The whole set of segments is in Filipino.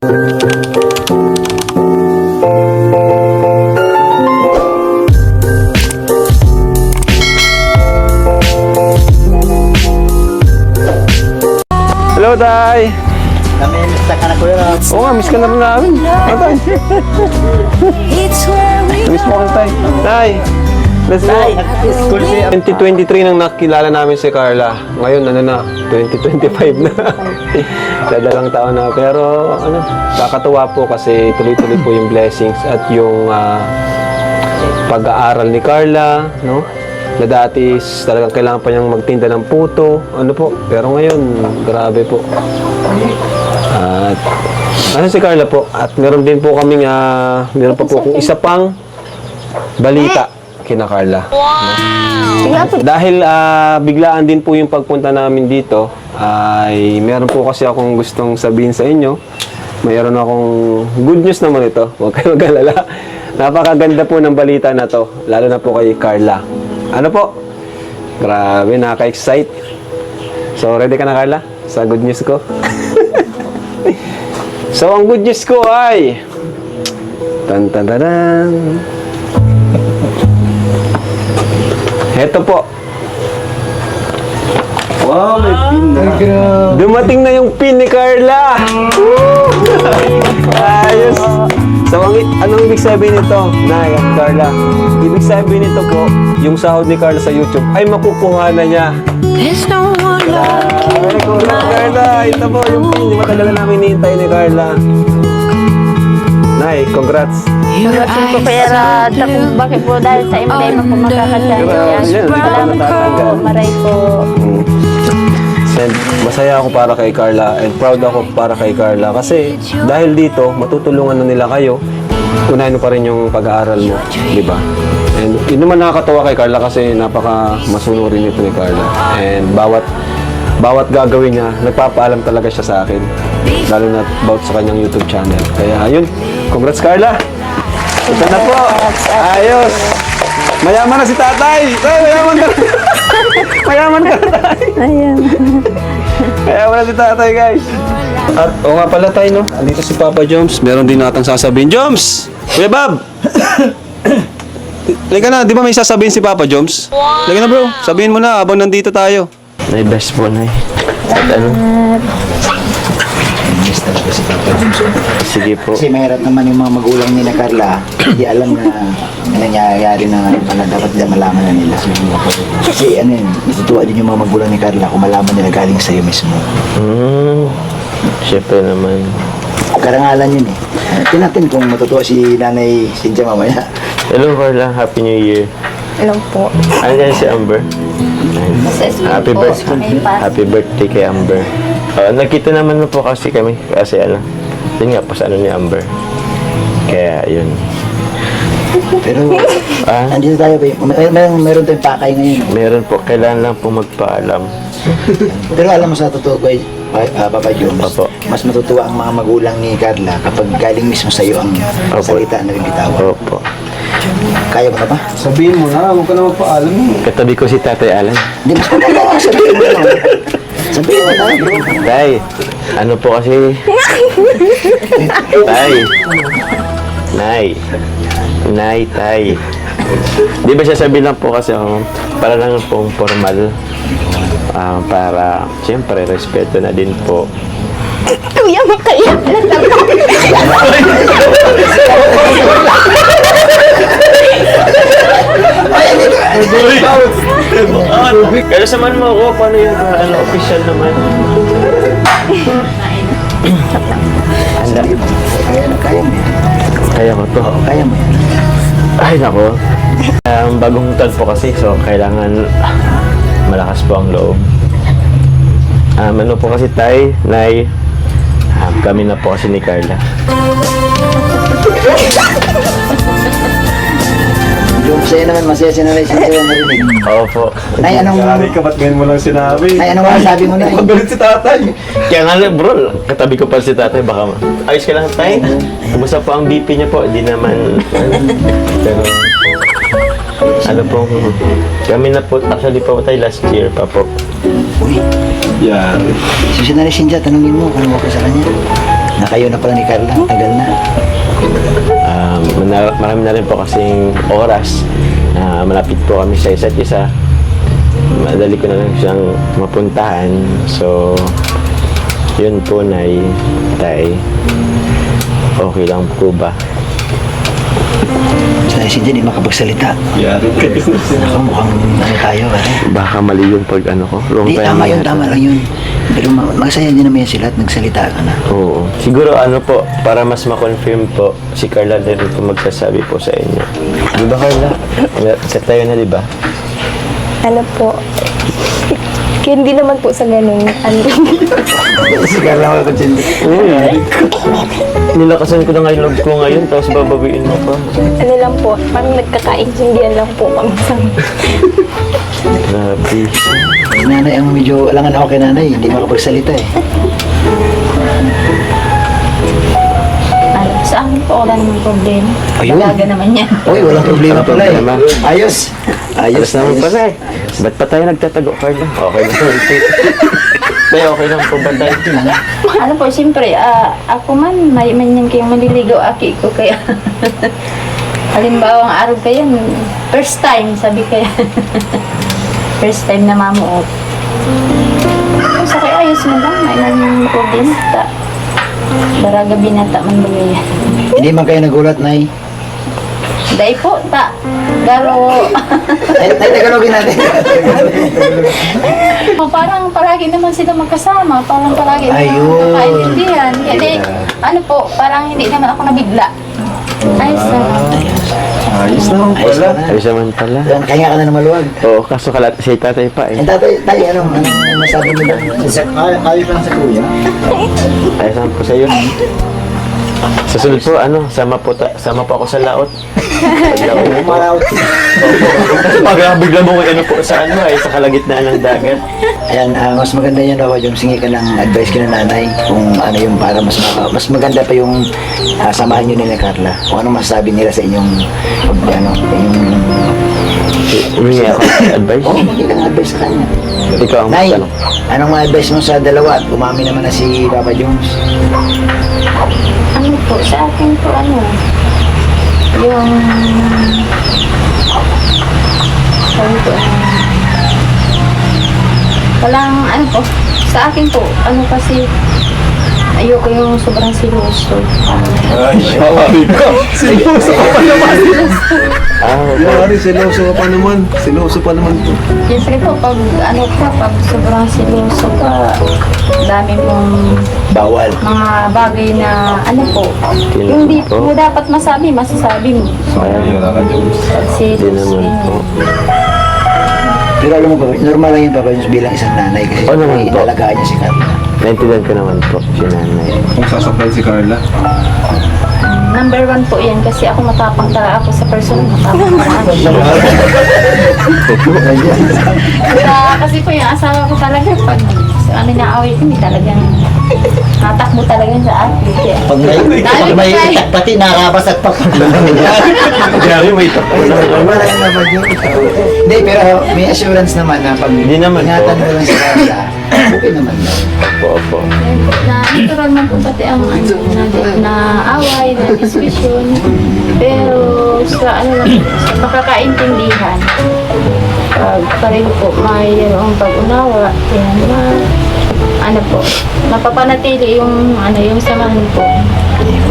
Hello, Tay! Nami-miss ka na kuya. Oo nga, miss ka na rin namin. Ano, Tay? Miss mo ka, Tay. Tay! Let's go! 2023 nang nakilala namin si Carla. Ngayon, ano na, 2025 na. Dadalang taon na. Pero, ano, kakatuwa po kasi tuloy-tuloy po yung blessings at yung pag-aaral ni Carla, no? Na dati talagang kailangan pa niyang magtinda ng puto, ano po. Pero ngayon, grabe po. At, ano si Carla po? At meron din po kaming, meron pa po kung isa pang balita kina Carla. No? Dahil biglaan din po yung pagpunta namin dito, ay meron po kasi akong gustong sabihin sa inyo. Mayroon akong good news naman ito. Huwag kayo mag-alala. Napakaganda po ng balita na to, lalo na po kay Carla. Ano po? Grabe, nakaka-excite. So, ready ka na, Carla? Sa good news ko? So, ang good news ko ay... Tan-tan-tan-tan. Heto po. Wow, may pin na. Dumating na yung pin ni Carla! Ayos! So, anong ibig sabihin nito, Nay at Carla? Ibig sabihin nito po, yung sahod ni Carla sa YouTube ay makukuha na niya. There's no one like you. Carla, ito po yung pin. Matagal na namin hinihintay ni Carla. Nay, congrats. Pagkasin ko kaya kung bakit po dahil sa MDM ako makakasyan niya. Salamat po, maray po. And masaya ako para kay Carla and proud ako para kay Carla kasi dahil dito, matutulungan na nila kayo. Unahin mo pa rin yung pag-aaral mo, di ba? And yun naman nakakatawa kay Carla kasi napaka masunurin ito ni Carla. And bawat gagawin niya, nagpapaalam talaga siya sa akin. Lalo na about sa kanyang YouTube channel. Kaya yun, congrats Carla! Ito na po! Ayos! Mayaman na si tatay! Ay, mayaman ka na! Mayaman ka na tatay! Ayan. Mayaman na si tatay guys! At o nga pala tayo no, andito si Papa Joms. Meron din natang sasabihin. Joms! Kuya Bob! Lika na, di ba may sasabihin si Papa Joms? Lika na bro, sabihin mo na habang nandito tayo. Nay, best po, Nay. At ano? Sige po. Kasi mahirap naman yung mga magulang ni na Carla. Hindi alam na nangyayari na dapat nila malaman na nila. Kasi ano yun, natutuwa din yung mga magulang ni Carla kung malaman nila galing sa'yo mismo. Siyempre naman. Karangalan yun eh. Tingnan natin kung matutuwa si Nanay Cynthia mamaya. Hello, Carla. Happy New Year. Hello po. Andiyan si Amber. Happy birthday. Happy birthday kay Amber. Nakita naman na po kasi kami. Kasi ano, yun nga po sa ano ni Amber. Kaya yun. Pero, andito tayo ba? Meron tayong pakay ngayon. Meron po. Kailangan lang po magpaalam. Pero alam mo sa totoo ko, Papa Jones, Opo. mas matutuwa ang mga magulang ni Carla kapag galing mismo sa iyo ang Opo. salita na bibitawan. Opo. Kaya mo na ba? Sabihin mo na, huwag ka na magpaalam. Katabi ko si Tatay Alan. Hindi, mas maganda. Sabihin mo na. Sabihin mo na, bro. Tay, ano po kasi? Tay. Nay, Tay. Di ba sasabihin lang po kasi para lang pong formal. Para, siyempre, respeto na din po. Kuya, makaiyak na Pero samahan mo ako, paano yung official naman? Anda. Kaya mo yan. Kaya ko to. Kaya mo yan. Ay, nako. Bagong taon po kasi, so kailangan malakas po ang loob. Ano po kasi tay, Nay, kami na po kasi ni Carla. Yung sa'yo naman, masaya si Nanay Cynthia na narinig. Opo. Nay, anong... ka, ba't ngayon mo lang sinabi? Nay, anong masasabi mo, Nay? Galit si tatay. Kaya nga bro, katabi ko pa si tatay, baka ayos ka lang tay. Kumusta po ang BP niya po? Di naman. Pero, ano po, kami na po, actually po tayo last year pa po. Uy, Yan. so si Nanay Cynthia, tanungin mo kung ano ako sa kanya. Na kayo na pala ni Carla, tagal na. Marami na rin po kasing oras na malapit po kami sa isa't isa. Madali ko na lang siyang mapuntahan. So, yun po, Nay, Tay. Okay lang po ba? Si Jen, di makapagsalita. Ako mukhang ano tayo, pare. Baka mali yung pag ano ko. Wrong Di, time tama na yun, yata. tama lang yun. Pero masaya din naman yan sila at nagsalita ka na. Oo. Siguro ano po, para mas ma-confirm po, si Carla din po magsasabi po sa inyo. Di ba, Carla? Set tayo na, di ba? Ano po, hindi naman po sa ganun. Si Carla makakonsente. Nilakasan ko na nga yung loob ko ngayon, tapos babawiin mo pa. Ano lang po, parang nagkakaintindihan lang po kami sa Grabe. Nanay ang medyo alangan ako kay nanay, hindi makapagsalita eh. Ano, sa akin po, wala namang problema. Ayun. Dalaga naman yan. Uy, walang problema pala eh. Problema. Ayos. Ayos naman pala eh. Ba't pa tayo nagtatago, Carla? Okay na po. Tay, okay lang po ba tayo? Ano po, siyempre, ako man, may manyan kayong maliligaw aki ko, kaya halimbawa ang araw kayo, first time, sabi kaya. First time na mamuot. So, kaya ayos mo lang, may manyan problema. Daraga binata man ba yan? Hindi man kayo nagulat, nay. Dahil po, garo. Ay, tagalogin natin. Parang palagi naman sila magkasama, parang palagi Ayun. naman magkakaintindihan. Hindi, ano po, parang hindi naman ako nabigla. Ayos na. Ayos naman pala. Ayos naman pala. Kaya ka na na maluwag. Oo, kaso kalat si tatay pa eh. Eh, tatay, anong masabi mo doon? Ayos lang sa kuya. Ayos naman po sa'yo. Sa sunod po, sama po ako sa laot. Pag bigla mo po sa sa kalagitnaan ng dagat. Ayan, mas maganda yan daw yung singi ka ng advice ka ng nanay kung ano yung para mas maganda pa yung samahan nyo nila Carla. Kung ano masasabi nila sa inyong yung Humingi ako ng advice. hindi ka ng advice sa kanya. Ikaw ang Nay, magtanong. anong mga advice mo sa dalawa at umami naman na si Papa Jones? Ano po, sa akin po, yung sabi po, walang, sa akin po, kasi, ayoko yung sobrang siloso. Siloso ka pa naman. Okay. Mari, siloso ka pa naman. Siloso pa naman po. Siyempre po, pag sobrang siloso ka, dami mong Bawal. mga bagay na, yung di mo dapat masasabi mo. Hindi naman po. Pero alam mo ba, normal lang yung Papa Jones bilang isang nanay kasi Oo naman po. inalagaan niya si Carla. Naintindihan ko naman po si nanay. Kung sasaktan si Carla. Number 1 po yan kasi ako matapang talaga ako sa person. Matapang talaga. Kasi po yung asawa ko talaga pag naaway ko, talagang natakbo talaga sa akin. Kaya, Pag may pati nakakabasag pa. Grabe, may takbo na. Normal lang naman yun. Hindi, pero may assurance naman na pag Hindi naman po. ingatan mo lang si Carla, okay naman daw. Opo. na natural man po pati ang na away, na diskusyon. Pero sa sa makakaintindihan, pag pareho po mayroong pag-unawa, mapapanatili yung yung samahan po.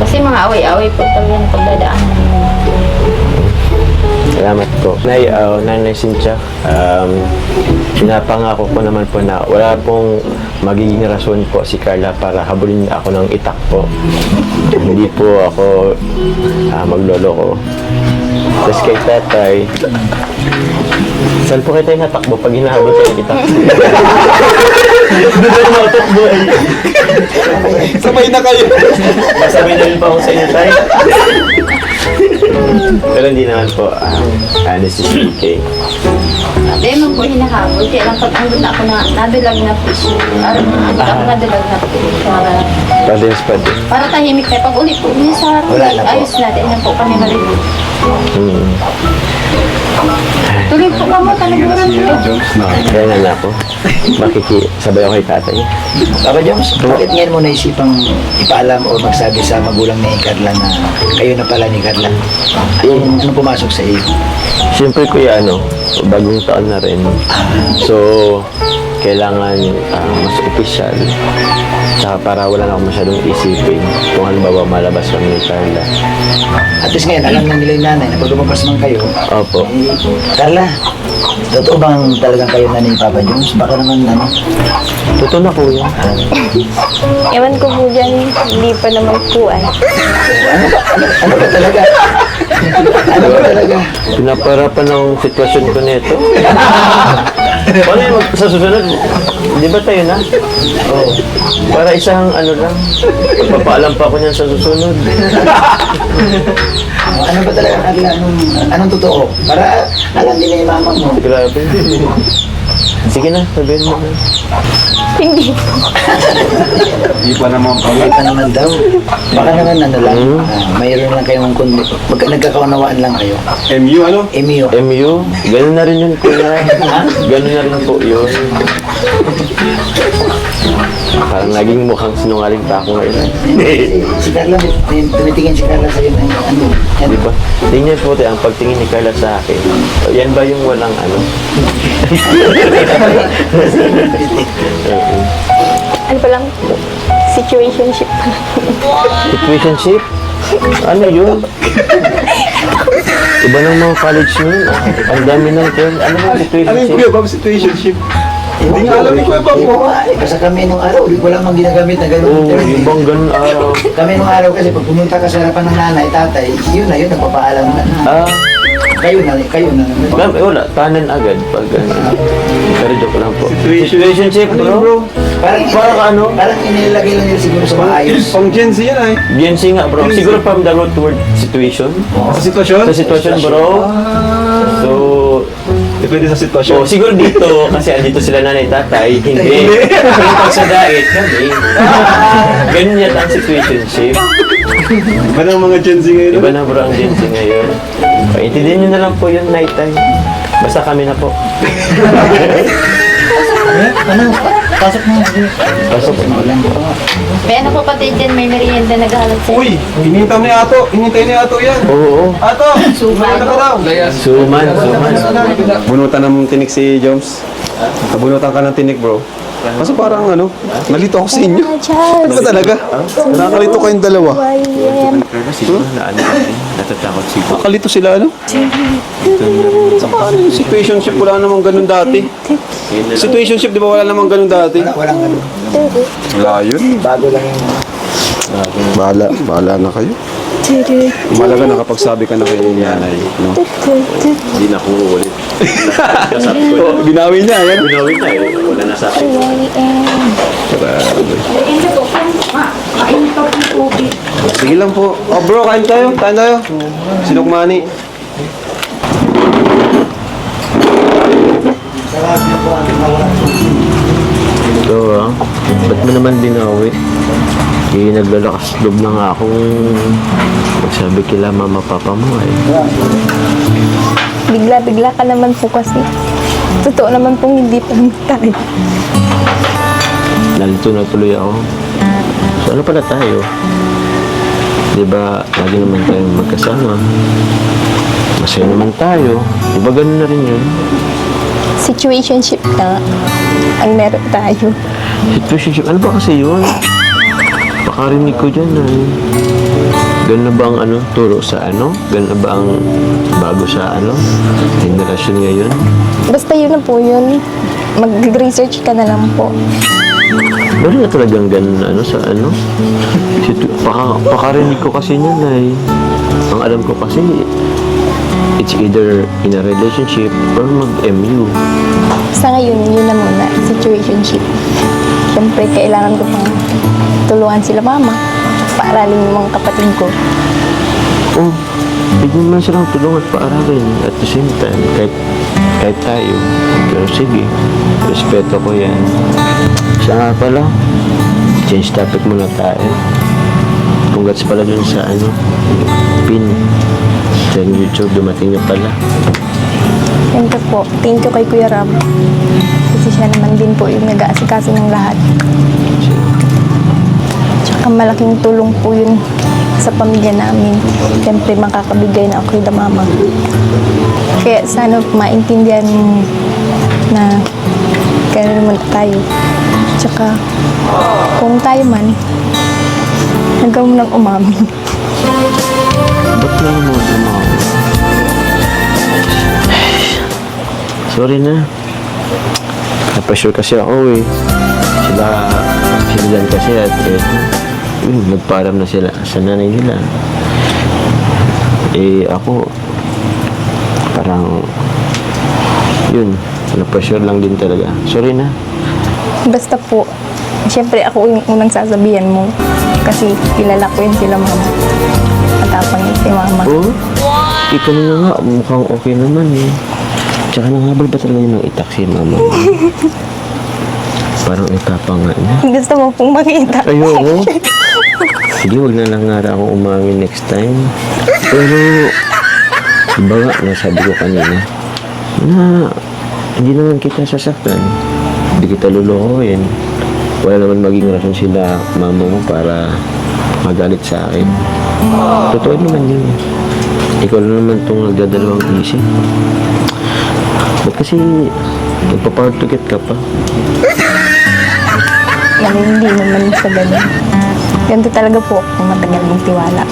Kasi mga away-away po talaga na pagdadaanan namin. Salamat po. Nanay Cynthia, pinapangako ko naman po na wala pong magiging rason po si Carla para habulin niya ako ng itak po. Hindi po ako magloloko. Tapos kay tatay, saan po kayo tayo natakbo pag hinahabol tayo ng itak? Doon tayo matakbo eh. Sabay na kayo. Masabay na rin pa ako sa inyo tayo. Pero hindi naman po, honestly speaking. Hindi mo po hinahabol. Kaya lang pag andun ako nadulag na po siya. Parang ako nadulag na po. Padres pa din. Para tahimik tayo. Pag ulit po niya sa harap, Wala na po. ayos natin na po kami marinig. Tuloy po ka mo, talagang Kaya nga na ako. Sabay ako kay tatay. Papa Jones, bakit ngayon mo naisipang ipaalam o magsabi sa magulang ni Carla na kayo na pala ni Carla? Ano pumasok sa iyo? Siyempre kuya, bagong taon na rin. So, kailangan mas opisyal. Tsaka para wala na akong masyadong isipin kung halimbawa malabas kami ni Carla. At least ngayon, alam na nila yung nanay na pag lumabas man kayo, Opo. Carla, totoo bang talagang kayo na ni Papa Jones? Baka naman Totoo na kuya. Ewan ko po dyan, hindi pa naman po ay. ano ba talaga? Ano ba talaga? Pinaparapan ng sitwasyon ko nito. Paano yung sa susunod? Di ba tayo na? Oo. Para isang lang. Papaalam pa ako niyan sa susunod. Ano ba talaga, Carla? Anong totoo? Para alam din na yung mama mo. Grabe. Sige na, sabihin mo na. Hindi po. Hindi pa naman daw. Baka naman mayroon lang kayong nagkakaunawaan lang kayo. MU ano? MU. MU, ganun na rin yun kuya. Ganun na rin po yun. Parang naging mukhang sinungaling pa ako ngayon. Si Carla, tumitingin si Carla sa'yo na ano. Yan. Di ba? Tingnan po tayo, ang pagtingin ni Carla sa akin. Yan ba yung walang Ano pa lang, situationship pa lang. Situationship? Ano yun? Iba ng mga college nun. Ang dami ng term. Ano ba Ano yung situationship? Kuya Bob situationship? Hindi nga alam ni Kuya Bob. Kasi kami nung araw, hindi ko lang mang ginagamit na gano'n. Oo, ibang ganun araw. Kami nung araw kasi pag pumunta ka sa harapan ng nanay, tatay, yun, nagpapaalam na. Kayo na. Ma'am, wala. Tanan agad pag pero joke lang po. Situationship, bro. Parang inilagay lang nila siguro sa maayos. Pang Gen Z yan ay. BNC nga, bro. Siguro from the root word situation. Sa sitwasyon? Sa sitwasyon, bro. So, Depende sa sitwasyon. siguro dito, kasi andito sila nanay, tatay, hindi. Pero pag sa diet, kami. Ganun yata ang situationship. Iba ng mga Gen Z ngayon. Iba na bro ang Gen Z ngayon. Intindihin nyo na lang po yun, night time. Basta kami na po. Pasok mo. Pasok po. May ano po pati dyan, may merienda naghahalap sa Uy, hinintay ni Ato yan. Oo. Ato, sumay ka daw. Suman. Bunutan ng tinik si Joms. Nabunutan ka ng tinik, bro. Kasi parang nalito ako sa inyo. Ano ba talaga? Nakakalito kayong dalawa. Natatakot siguro. Nakakalito sila, Paano yung situationship? Wala namang ganun dati. Situationship, di ba wala namang ganun dati? Walang ano. Wala yun. Bago lang yung... Bahala na kayo. Malaga nakapagsabi ka na kay nanay, no? Hindi na ako ulit. Nasabi ko Oh, binawi niya, yan. Binawin na eh. Wala na sa akin. merienda po. Mainit pa po tubig. Sige lang po. Oh bro, kain tayo. Sinukmani. Ito ba't mo naman binawi? Naglalakas loob na nga akong magsabi kila mama papa mo eh. Bigla-bigla ka naman po kasi. Totoo naman pong hindi pa tayo. Nalito na tuloy ako. So ano pala tayo? Diba lagi naman tayong magkasama? Masaya naman tayo. Diba ganun na rin yun? Situationship na ang meron tayo. Situationship, ano ba kasi yun? Pakarinig ko dyan ganun na ba ang turo sa Ganun na ba ang bago sa generasyon ngayon? Basta yun na po yun. Mag-research ka na lang po. Meron na talagang ganun sa pakarinig ko kasi niyan ay ang alam ko kasi it's either in a relationship or mag-MU. Sa ngayon, yun na muna. Situationship. Siyempre, kailangan ko pang tulungan sila mama. Paaralin yung mga kapatid ko. Oh, bigyan man silang tulungan at paaralin at the same time, kahit tayo. Pero sige, respeto ko yan. Siya nga pala, change topic muna tayo. Kung congrats pala dun sa pin. Sa YouTube, dumating niya pala. Thank you po. Thank you kay Kuya Ram. Kasi siya naman din po yung nag-aasikaso ng lahat. Tsaka malaking tulong po yun sa pamilya namin. Siyempre makakabigay na ako kay mama. Kaya sana maintindihan mo na kaya naman tayo. Tsaka kung tayo man, hanggang mo nang umamin. Ba't lang mo umawa? Sorry na. Napasyur kasi ako eh. Sila Dan kasi at nagpaalam na sila sa nanay nila. Eh ako, parang yun, napasyur lang din talaga. Sorry na. Basta po, siyempre ako yung unang sasabihan mo. Kasi kilala ko yun sila mama. Matapang yun si mama. Oh, ikaw na nga, mukhang okay naman eh. Tsaka nanghabal ba talaga yun ng itak si mama? Parang itapang nga niya. Gusto mo pong makita. Ayoko. Sige, huwag na lang nga akong umangin next time. Pero, iba nga, nasabi ko kanina, na hindi naman kita sasaktan. Hindi kita lulukuhin. Wala naman maging rason sila, mama mo, para magalit sa akin. Totoo naman yun. Ikaw na naman itong nagdadalawang isip. Ba't kasi nagpa-power to get ka pa? Hindi naman sa ganun. Ganito talaga po kung matagal mong tiwala.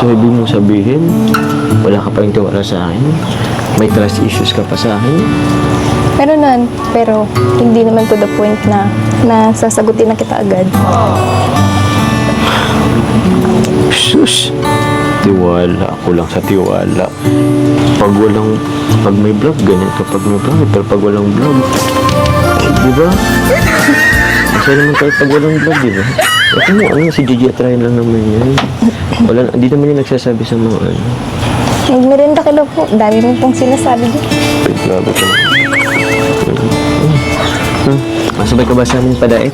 So, ibig mong sabihin, wala ka pa rin tiwala sa akin? May trust issues ka pa sa akin? Meron nun, pero hindi naman to the point na sasagutin na kita agad. Sus! Tiwala. Ako lang sa tiwala. Pag may vlog, ganyan kapag may vlog. Pero pag walang vlog, di ba? Masaya naman tayo pag walang vlog, di ba? Ito mo, si Gigi at Ryan lang naman yan. Hindi naman yung nagsasabi sa mga Nagmerenda ka daw po. Dami mo pong sinasabi doon. Grabe ka. Masabay ka ba sa amin padait?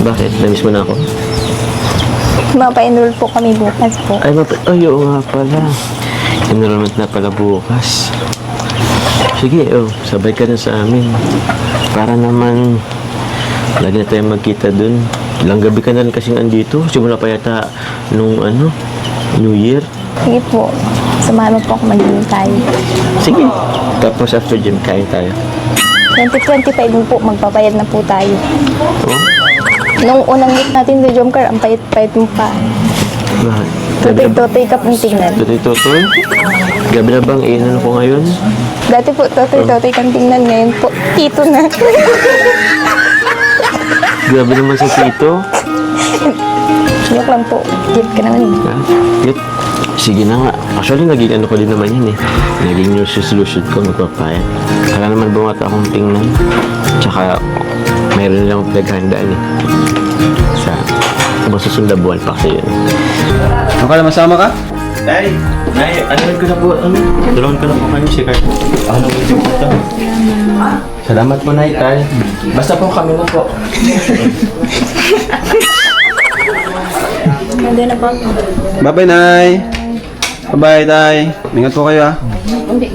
Bakit? Namiss mo na ako? Mapa-enroll po kami bukas po. Ay, oo nga pala. Enrollment na pala bukas. Sige, sabay ka na sa amin. Para naman, lagi na tayo magkita dun. Ilang gabi ka na rin kasing andito. Simula pa yata nung New Year. Sige po. Samahan mo po ako mag-gym tayo. Sige. Tapos after gym, kain tayo. 2025 din po, magpapayad na po tayo. Oh? Nung unang meet natin sa Jomcar, ang payat-payat mo pa. Bakit? Totoy-totoy ka pong tingnan. Totoy? Gabi na bang inan ko ngayon? Dati po, totoy-totoy kang tingnan. Ngayon po, tito na. Grabe naman sa tito. Joke lang po. Cute ka naman eh. Ha? Yun. Sige na nga. Actually, naging ko din naman yun eh. Naging new resolution ko, magpapayat. Kaya naman bumata akong tingnan. Tsaka, mayroon lang pinaghandaan eh. Sa masusunod na buwan pa kasi yun. Ano ka na, masama ka? Nay, ano ko na po, tulungan ko na po kayo si Carl. Ano ko ito? Salamat po, Nay, Tay. Basta po kami na po. Nandun na po. Bye-bye, Nay. Bye-bye, Tay. Ingat po kayo, ha. Hindi,